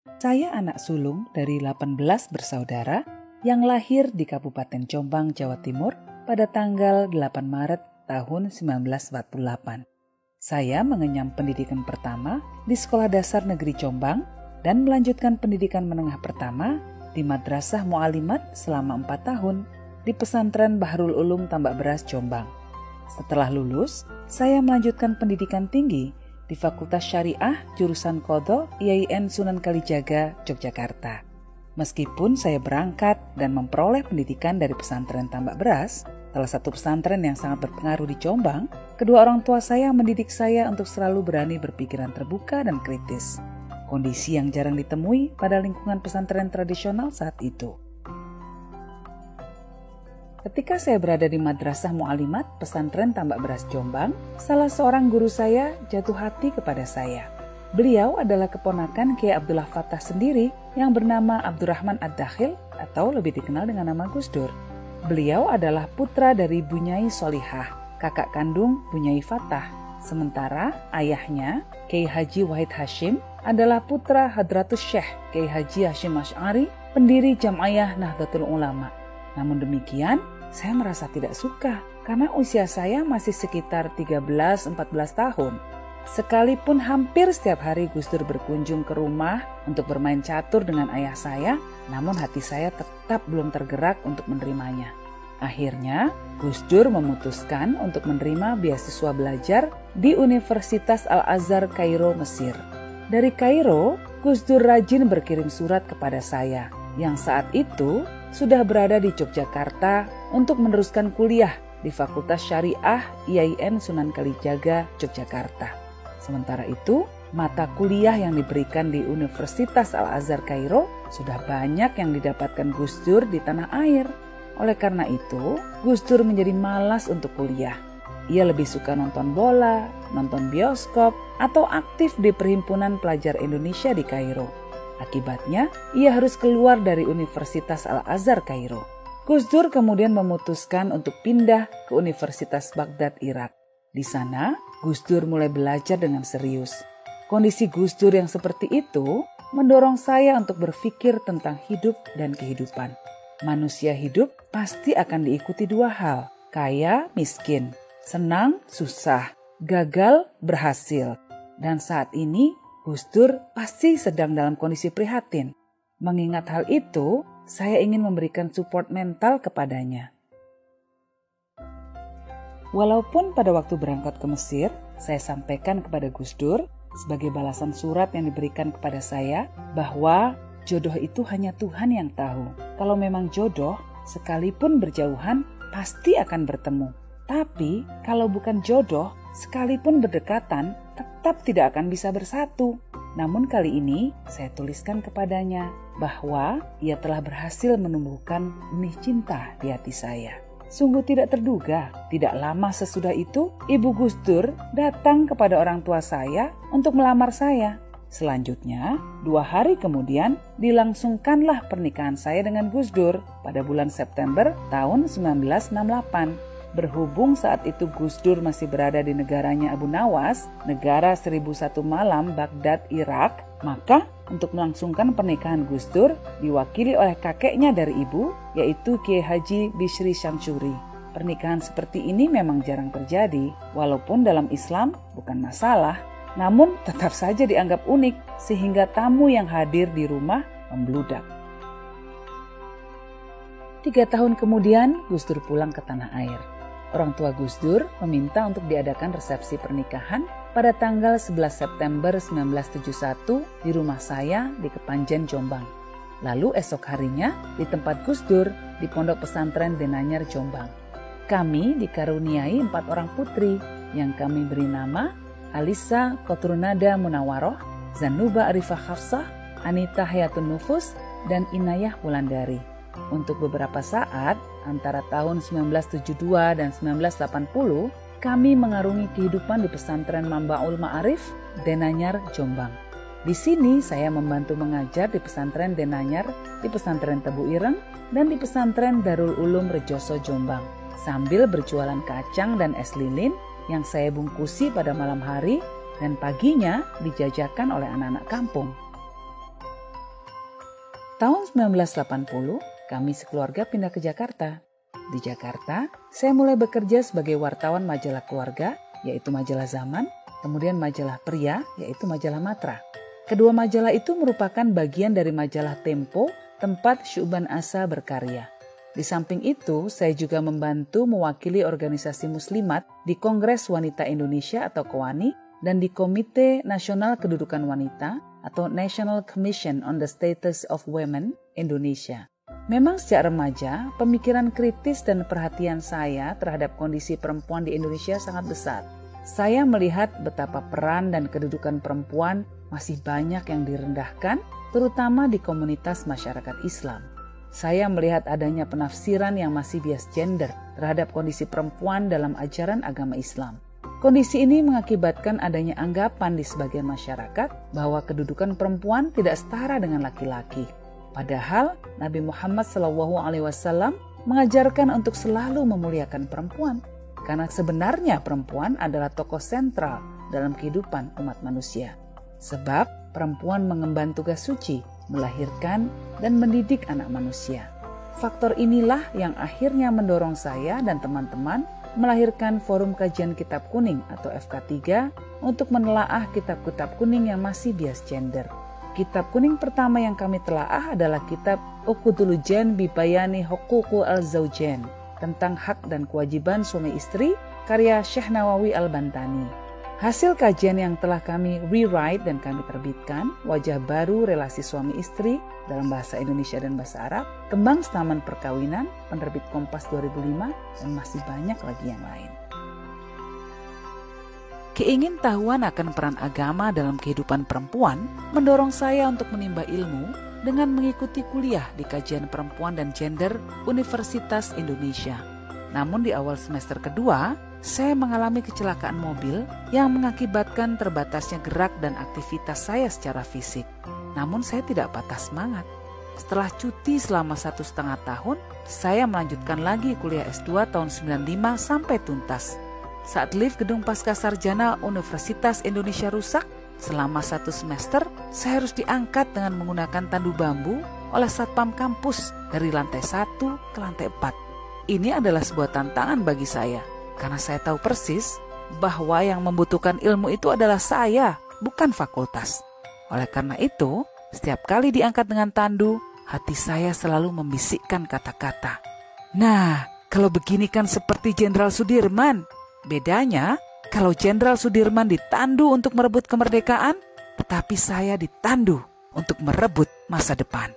Saya anak sulung dari 18 bersaudara yang lahir di Kabupaten Jombang, Jawa Timur pada tanggal 8 Maret tahun 1948. Saya mengenyam pendidikan pertama di Sekolah Dasar Negeri Jombang dan melanjutkan pendidikan menengah pertama di Madrasah Mu'alimat selama 4 tahun di Pesantren Bahrul Ulum Tambak Beras, Jombang. Setelah lulus, saya melanjutkan pendidikan tinggi di Fakultas Syariah jurusan Qadha IAIN Sunan Kalijaga, Yogyakarta. Meskipun saya berangkat dan memperoleh pendidikan dari pesantren Tambak Beras, salah satu pesantren yang sangat berpengaruh di Jombang, kedua orang tua saya mendidik saya untuk selalu berani berpikiran terbuka dan kritis. Kondisi yang jarang ditemui pada lingkungan pesantren tradisional saat itu. Ketika saya berada di Madrasah Mu'alimat Pesantren Tambak Beras Jombang, salah seorang guru saya jatuh hati kepada saya. Beliau adalah keponakan Kiai Abdullah Fattah sendiri yang bernama Abdurrahman Ad-Dakhil atau lebih dikenal dengan nama Gus Dur. Beliau adalah putra dari Bunyai Solihah, kakak kandung Bunyai Fattah. Sementara ayahnya, Kiai Haji Wahid Hashim, adalah putra Hadratus Syekh Kiai Haji Hashim Asy'ari, pendiri Jam'iyah Nahdlatul Ulama. Namun demikian, saya merasa tidak suka karena usia saya masih sekitar 13-14 tahun. Sekalipun hampir setiap hari Gus Dur berkunjung ke rumah untuk bermain catur dengan ayah saya, namun hati saya tetap belum tergerak untuk menerimanya. Akhirnya, Gus Dur memutuskan untuk menerima beasiswa belajar di Universitas Al-Azhar Kairo, Mesir. Dari Kairo, Gus Dur rajin berkirim surat kepada saya yang saat itu sudah berada di Yogyakarta untuk meneruskan kuliah di Fakultas Syariah IAIN Sunan Kalijaga, Yogyakarta. Sementara itu, mata kuliah yang diberikan di Universitas Al-Azhar Kairo sudah banyak yang didapatkan Gus Dur di tanah air. Oleh karena itu, Gus Dur menjadi malas untuk kuliah. Ia lebih suka nonton bola, nonton bioskop, atau aktif di Perhimpunan Pelajar Indonesia di Kairo. Akibatnya, ia harus keluar dari Universitas Al-Azhar Kairo. Gus Dur kemudian memutuskan untuk pindah ke Universitas Baghdad, Irak. Di sana, Gus Dur mulai belajar dengan serius. Kondisi Gus Dur yang seperti itu mendorong saya untuk berpikir tentang hidup dan kehidupan. Manusia hidup pasti akan diikuti dua hal, kaya, miskin, senang, susah, gagal, berhasil. Dan saat ini, Gus Dur pasti sedang dalam kondisi prihatin. Mengingat hal itu, saya ingin memberikan support mental kepadanya. Walaupun pada waktu berangkat ke Mesir, saya sampaikan kepada Gus Dur sebagai balasan surat yang diberikan kepada saya bahwa jodoh itu hanya Tuhan yang tahu. Kalau memang jodoh, sekalipun berjauhan, pasti akan bertemu. Tapi kalau bukan jodoh, sekalipun berdekatan, tetap tidak akan bisa bersatu. Namun kali ini saya tuliskan kepadanya bahwa ia telah berhasil menumbuhkan benih cinta di hati saya. Sungguh tidak terduga, tidak lama sesudah itu Ibu Gus Dur datang kepada orang tua saya untuk melamar saya. Selanjutnya, 2 hari kemudian dilangsungkanlah pernikahan saya dengan Gus Dur pada bulan September tahun 1968. Berhubung saat itu Gus Dur masih berada di negaranya Abu Nawas, negara 1001 malam Baghdad, Irak, maka untuk melangsungkan pernikahan Gus Dur diwakili oleh kakeknya dari ibu, yaitu Kiai Haji Bishri Syamsuri. Pernikahan seperti ini memang jarang terjadi, walaupun dalam Islam bukan masalah, namun tetap saja dianggap unik sehingga tamu yang hadir di rumah membludak. 3 tahun kemudian Gus Dur pulang ke tanah air. Orang tua Gus Dur meminta untuk diadakan resepsi pernikahan pada tanggal 11 September 1971 di rumah saya di Kepanjen, Jombang. Lalu esok harinya di tempat Gus Dur di Pondok Pesantren Denanyar, Jombang. Kami dikaruniai 4 orang putri yang kami beri nama Alisa Kotrunada Munawaroh, Zanuba Arifah Hafsah, Anita Hayatun Nufus, dan Inayah Wulandari. Untuk beberapa saat, antara tahun 1972 dan 1980, kami mengarungi kehidupan di pesantren Mambaul Ma'arif, Denanyar, Jombang. Di sini saya membantu mengajar di pesantren Denanyar, di pesantren Tebu Ireng, dan di pesantren Darul Ulum Rejoso, Jombang, sambil berjualan kacang dan es lilin yang saya bungkusi pada malam hari dan paginya dijajakan oleh anak-anak kampung. Tahun 1980, kami sekeluarga pindah ke Jakarta. Di Jakarta, saya mulai bekerja sebagai wartawan majalah keluarga, yaitu majalah Zaman, kemudian majalah Pria, yaitu majalah Matra. Kedua majalah itu merupakan bagian dari majalah Tempo, tempat Syu'ban Asa berkarya. Di samping itu, saya juga membantu mewakili organisasi muslimat di Kongres Wanita Indonesia atau KOWANI dan di Komite Nasional Kedudukan Wanita atau National Commission on the Status of Women Indonesia. Memang sejak remaja, pemikiran kritis dan perhatian saya terhadap kondisi perempuan di Indonesia sangat besar. Saya melihat betapa peran dan kedudukan perempuan masih banyak yang direndahkan, terutama di komunitas masyarakat Islam. Saya melihat adanya penafsiran yang masih bias gender terhadap kondisi perempuan dalam ajaran agama Islam. Kondisi ini mengakibatkan adanya anggapan di sebagian masyarakat bahwa kedudukan perempuan tidak setara dengan laki-laki. Padahal Nabi Muhammad SAW mengajarkan untuk selalu memuliakan perempuan, karena sebenarnya perempuan adalah tokoh sentral dalam kehidupan umat manusia. Sebab perempuan mengemban tugas suci, melahirkan dan mendidik anak manusia. Faktor inilah yang akhirnya mendorong saya dan teman-teman melahirkan Forum Kajian Kitab Kuning atau FK3 untuk menelaah kitab-kitab kuning yang masih bias gender. Kitab kuning pertama yang kami telaah adalah kitab Uqudul Jan bi Bayani Huququ al-Zawjain tentang hak dan kewajiban suami istri karya Syekh Nawawi Al-Bantani. Hasil kajian yang telah kami rewrite dan kami terbitkan, Wajah Baru Relasi Suami Istri dalam bahasa Indonesia dan bahasa Arab, Kembang Setaman Perkawinan, penerbit Kompas 2005, dan masih banyak lagi yang lain. Keingintahuan akan peran agama dalam kehidupan perempuan mendorong saya untuk menimba ilmu dengan mengikuti kuliah di Kajian Perempuan dan Gender Universitas Indonesia. Namun di awal semester kedua, saya mengalami kecelakaan mobil yang mengakibatkan terbatasnya gerak dan aktivitas saya secara fisik. Namun saya tidak patah semangat. Setelah cuti selama 1,5 tahun, saya melanjutkan lagi kuliah S2 tahun 95 sampai tuntas. Saat lift gedung Pascasarjana Universitas Indonesia rusak, selama 1 semester saya harus diangkat dengan menggunakan tandu bambu oleh satpam kampus dari lantai 1 ke lantai 4. Ini adalah sebuah tantangan bagi saya. Karena saya tahu persis bahwa yang membutuhkan ilmu itu adalah saya, bukan fakultas. Oleh karena itu, setiap kali diangkat dengan tandu, hati saya selalu membisikkan kata-kata. Nah, kalau begini kan seperti Jenderal Sudirman. Bedanya, kalau Jenderal Sudirman ditandu untuk merebut kemerdekaan, tetapi saya ditandu untuk merebut masa depan.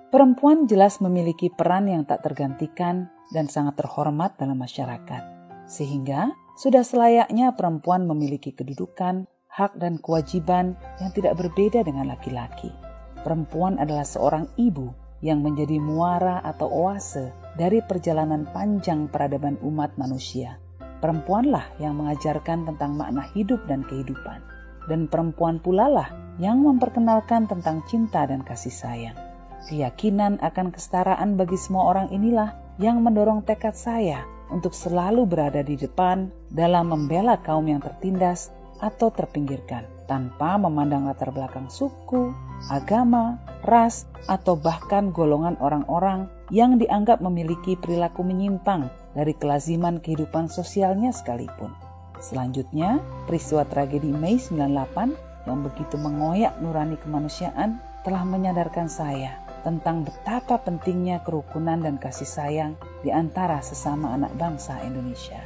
Perempuan jelas memiliki peran yang tak tergantikan dan sangat terhormat dalam masyarakat. Sehingga sudah selayaknya perempuan memiliki kedudukan, hak dan kewajiban yang tidak berbeda dengan laki-laki. Perempuan adalah seorang ibu yang menjadi muara atau oase dari perjalanan panjang peradaban umat manusia. Perempuanlah yang mengajarkan tentang makna hidup dan kehidupan. Dan perempuan pula lah yang memperkenalkan tentang cinta dan kasih sayang. Keyakinan akan kesetaraan bagi semua orang inilah yang mendorong tekad saya untuk selalu berada di depan dalam membela kaum yang tertindas atau terpinggirkan, tanpa memandang latar belakang suku, agama, ras, atau bahkan golongan orang-orang yang dianggap memiliki perilaku menyimpang dari kelaziman kehidupan sosialnya sekalipun. Selanjutnya, peristiwa tragedi Mei 98 yang begitu mengoyak nurani kemanusiaan telah menyadarkan saya tentang betapa pentingnya kerukunan dan kasih sayang di antara sesama anak bangsa Indonesia.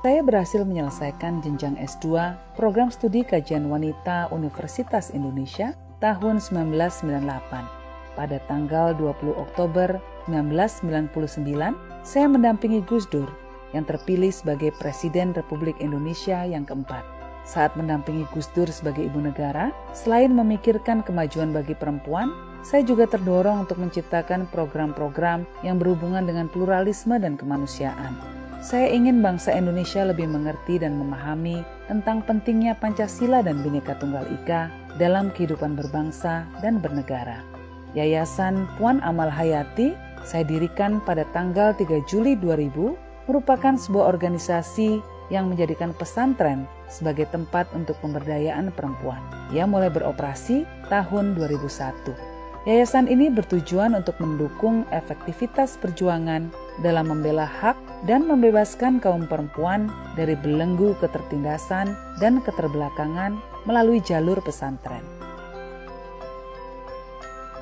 Saya berhasil menyelesaikan jenjang S2 Program Studi Kajian Wanita Universitas Indonesia tahun 1998. Pada tanggal 20 Oktober 1999, saya mendampingi Gus Dur yang terpilih sebagai Presiden Republik Indonesia yang keempat. Saat mendampingi Gus Dur sebagai ibu negara, selain memikirkan kemajuan bagi perempuan, saya juga terdorong untuk menciptakan program-program yang berhubungan dengan pluralisme dan kemanusiaan. Saya ingin bangsa Indonesia lebih mengerti dan memahami tentang pentingnya Pancasila dan Bhinneka Tunggal Ika dalam kehidupan berbangsa dan bernegara. Yayasan Puan Amal Hayati saya dirikan pada tanggal 3 Juli 2000 merupakan sebuah organisasi yang menjadikan pesantren sebagai tempat untuk pemberdayaan perempuan. Ia mulai beroperasi tahun 2001. Yayasan ini bertujuan untuk mendukung efektivitas perjuangan dalam membela hak dan membebaskan kaum perempuan dari belenggu ketertindasan dan keterbelakangan melalui jalur pesantren.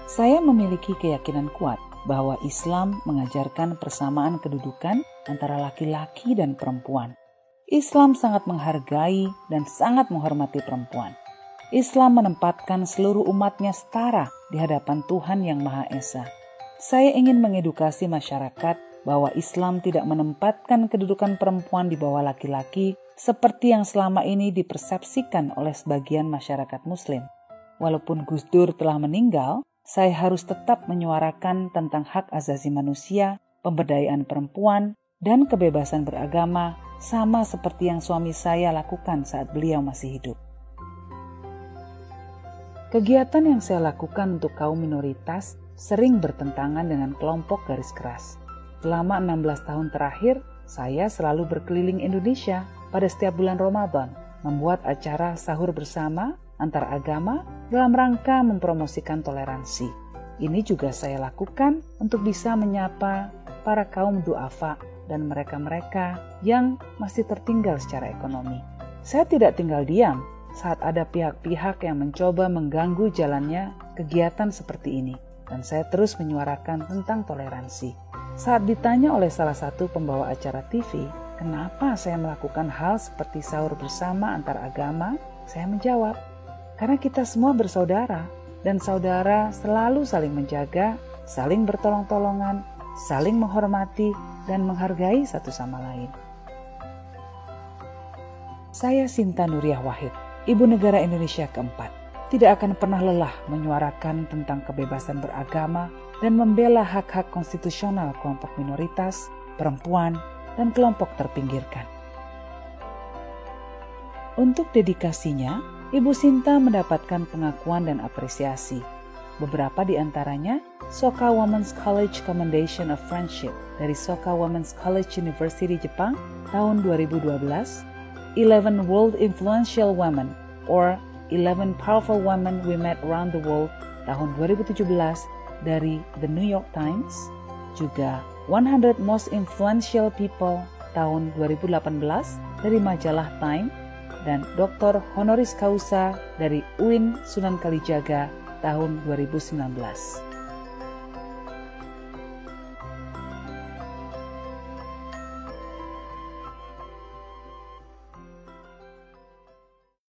Saya memiliki keyakinan kuat bahwa Islam mengajarkan persamaan kedudukan antara laki-laki dan perempuan. Islam sangat menghargai dan sangat menghormati perempuan. Islam menempatkan seluruh umatnya setara di hadapan Tuhan Yang Maha Esa. Saya ingin mengedukasi masyarakat bahwa Islam tidak menempatkan kedudukan perempuan di bawah laki-laki seperti yang selama ini dipersepsikan oleh sebagian masyarakat Muslim. Walaupun Gus Dur telah meninggal, saya harus tetap menyuarakan tentang hak asasi manusia, pemberdayaan perempuan, dan kebebasan beragama sama seperti yang suami saya lakukan saat beliau masih hidup. Kegiatan yang saya lakukan untuk kaum minoritas sering bertentangan dengan kelompok garis keras. Selama 16 tahun terakhir, saya selalu berkeliling Indonesia pada setiap bulan Ramadan, membuat acara sahur bersama antar agama dalam rangka mempromosikan toleransi. Ini juga saya lakukan untuk bisa menyapa para kaum duafa dan mereka-mereka yang masih tertinggal secara ekonomi. Saya tidak tinggal diam saat ada pihak-pihak yang mencoba mengganggu jalannya kegiatan seperti ini, dan saya terus menyuarakan tentang toleransi. Saat ditanya oleh salah satu pembawa acara TV, kenapa saya melakukan hal seperti sahur bersama antar agama, saya menjawab, karena kita semua bersaudara, dan saudara selalu saling menjaga, saling bertolong-tolongan, saling menghormati, dan menghargai satu sama lain. Saya Sinta Nuriyah Wahid, Ibu Negara Indonesia keempat, tidak akan pernah lelah menyuarakan tentang kebebasan beragama dan membela hak-hak konstitusional kelompok minoritas, perempuan, dan kelompok terpinggirkan. Untuk dedikasinya, Ibu Sinta mendapatkan pengakuan dan apresiasi. Beberapa di antaranya Soka Women's College Commendation of Friendship dari Soka Women's College University Jepang tahun 2012, 11 World Influential Women or 11 Powerful Women We Met Around the World tahun 2017 dari The New York Times, juga 100 Most Influential People tahun 2018 dari majalah Time, dan Dr. Honoris Causa dari UIN Sunan Kalijaga tahun 2019.